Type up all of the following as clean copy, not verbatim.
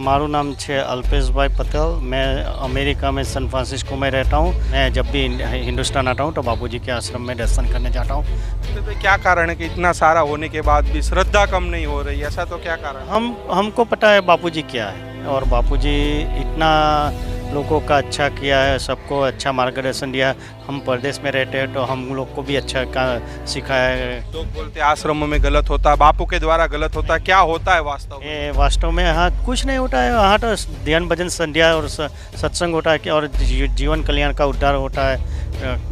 મારું નામ છે અલ્પેશભાઈ પટેલ। मैं अमेरिका में सैन फ्रांसिस्को में रहता हूँ। मैं जब भी हिंदुस्तान आता हूँ तो बापूजी के आश्रम में दर्शन करने जाता हूँ। तो क्या कारण है कि इतना सारा होने के बाद भी श्रद्धा कम नहीं हो रही, ऐसा तो क्या कारण है? हमको पता है बापूजी क्या है, और बापूजी इतना लोगों का अच्छा किया है, सबको अच्छा मार्गदर्शन दिया। हम प्रदेश में रहते हैं तो हम लोग को भी अच्छा का सिखाया है। लोग बोलते हैं आश्रमों में गलत होता है, बापू के द्वारा गलत होता है, क्या होता है वास्तव में? ये वास्तव में यहाँ कुछ नहीं होता है। यहाँ तो ध्यान भजन संध्या और सत्संग होता है और जीवन कल्याण का उद्धार होता है।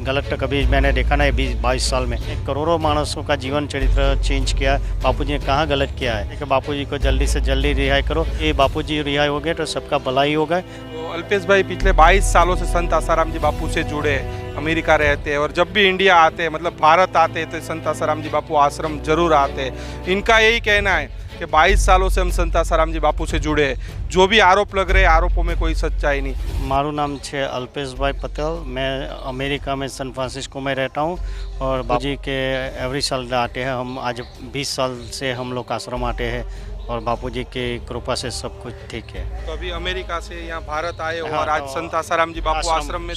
गलत तो कभी मैंने देखा नहीं। 20-22 साल में करोड़ों मानसों का जीवन चरित्र चेंज किया। बापूजी ने कहाँ गलत किया है कि बापूजी को जल्दी से जल्दी रिहाई करो। ये बापूजी रिहाई हो गए तो सबका भलाई होगा। तो अल्पेश भाई पिछले 22 सालों से संत आसाराम जी बापू से जुड़े हैं, अमेरिका रहते हैं और जब भी इंडिया आते हैं, मतलब भारत आते हैं तो संत आसाराम जी बापू आश्रम जरूर आते हैं। इनका यही कहना है कि 22 सालों से हम संत आसाराम जी बापू से जुड़े हैं। जो भी आरोप लग रहे हैं, आरोपों में कोई सच्चाई नहीं। मारू नाम है अल्पेशभाई पटेल। मैं अमेरिका में सैन फ्रांसिस्को में रहता हूँ और बापूजी के एवरी साल आते हैं। हम आज 20 साल से हम लोग आश्रम आते हैं और बापूजी की कृपा से सब कुछ ठीक है। तो अभी अमेरिका से यहाँ भारत आए हाँ, और आज संत आसाराम जी बापू आश्रम में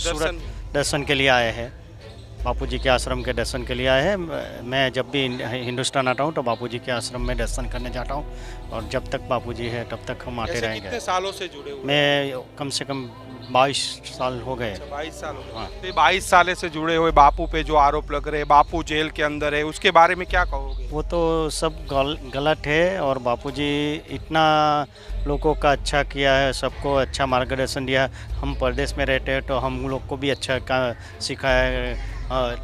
दर्शन के लिए आए हैं। बापूजी के आश्रम के दर्शन के लिए आए हैं। मैं जब भी हिंदुस्तान आता हूँ तो बापूजी के आश्रम में दर्शन करने जाता हूँ और जब तक बापूजी है तब तक हम आते रहेंगे। कितने सालों से जुड़े हुए? मैं कम से कम 22 साल हो गए। 22 साल हो गए। हाँ। तो 22 साल से जुड़े हुए बापू पे जो आरोप लग रहे हैं, बापू जेल के अंदर है, उसके बारे में क्या कहोगे? वो तो सब गलत है और बापूजी इतना लोगों का अच्छा किया है, सबको अच्छा मार्गदर्शन दिया। हम प्रदेश में रहते हैं तो हम लोग को भी अच्छा का सिखाया है।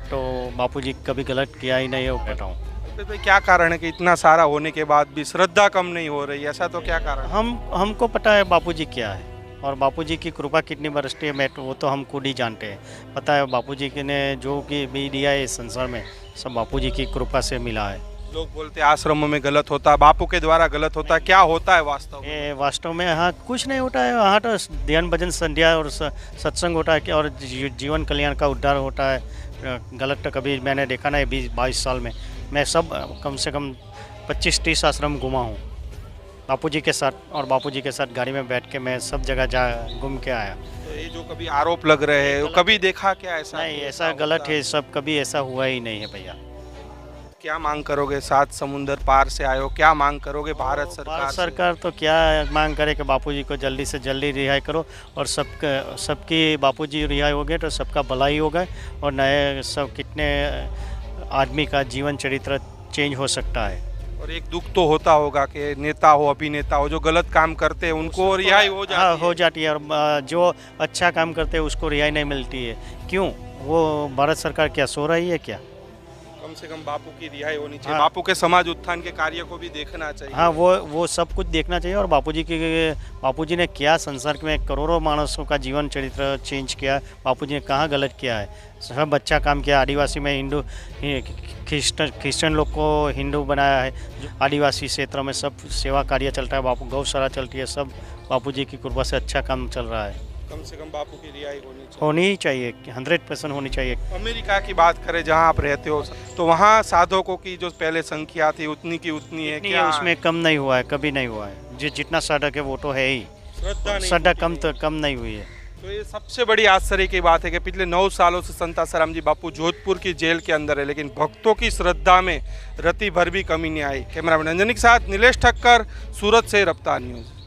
तो बापूजी कभी गलत किया ही नहीं, वो कहता हूँ। तो क्या कारण है कि इतना सारा होने के बाद भी श्रद्धा कम नहीं हो रही, ऐसा तो क्या कारण है? हमको पता है बापूजी क्या है और बापूजी की कृपा कितनी बरसती है, मैं तो वो तो हम खुद ही जानते हैं। पता है बापूजी ने जो कि भी दिया है इस संसार में, सब बापूजी की कृपा से मिला है। लोग बोलते हैं आश्रमों में गलत होता है, बापू के द्वारा गलत होता है, क्या होता है वास्तव में? ये वास्तव में यहाँ कुछ नहीं होता है। यहाँ तो ध्यान भजन संध्या और सत्संग होता है और जीवन कल्याण का उद्धार होता है। गलत तो कभी मैंने देखा नहीं। 20-22 साल में मैं सब कम से कम 25-30 आश्रम घुमा हूँ बापूजी के साथ, और बापूजी के साथ गाड़ी में बैठ के मैं सब जगह घूम के आया। तो ये जो कभी आरोप लग रहे हैं, कभी देखा क्या ऐसा? नहीं, ऐसा गलत है सब, कभी ऐसा हुआ ही नहीं है भैया। क्या मांग करोगे? 7 समुंदर पार से आए हो, क्या मांग करोगे भारत सरकार? भारत सरकार तो क्या मांग करे कि बापूजी को जल्दी से जल्दी रिहाई करो और सबकी बापूजी रिहाई हो गए तो सबका भलाई होगा और नए सब कितने आदमी का जीवन चरित्र चेंज हो सकता है। और एक दुख तो होता होगा कि नेता हो, अभिनेता हो, जो गलत काम करते हैं उनको रिहाई हो जाती है। हो जाती है और जो अच्छा काम करते हैं उसको रिहाई नहीं मिलती है। क्यों? वो भारत सरकार क्या सो रही है क्या? कम से कम बापू की रिहाई होनी चाहिए। हाँ। बापू के समाज उत्थान के कार्य को भी देखना चाहिए। हाँ, वो सब कुछ देखना चाहिए। और बापूजी ने क्या संसार में करोड़ों मानसों का जीवन चरित्र चेंज किया। बापूजी ने कहाँ गलत किया है, सब अच्छा काम किया। आदिवासी में हिंदू क्रिश्चियन लोग को हिंदू बनाया है। आदिवासी क्षेत्र में सब सेवा कार्य चलता है, बापू गौशाला चलती है, सब बापूजी की कृपा से अच्छा काम चल रहा है। कम से कम बापू की रिहाई होनी ही चाहिए, 100% होनी चाहिए। अमेरिका की बात करें जहां आप रहते हो, तो वहां साधकों की जो पहले संख्या थी उतनी की उतनी है नहीं, क्या? उसमें कम नहीं हुआ है, कभी नहीं हुआ है। जितना साधक है वो तो है ही, श्रद्धा कम नहीं हुई है। तो ये सबसे बड़ी आश्चर्य की बात है कि पिछले 9 सालों से संत आसाराम जी बापू जोधपुर की जेल के अंदर है, लेकिन भक्तों की श्रद्धा में रति भर भी कमी नहीं आई। कैमरामैन अंजनी के साथ नीलेश ठक्कर, सूरत से रफ्तार न्यूज़।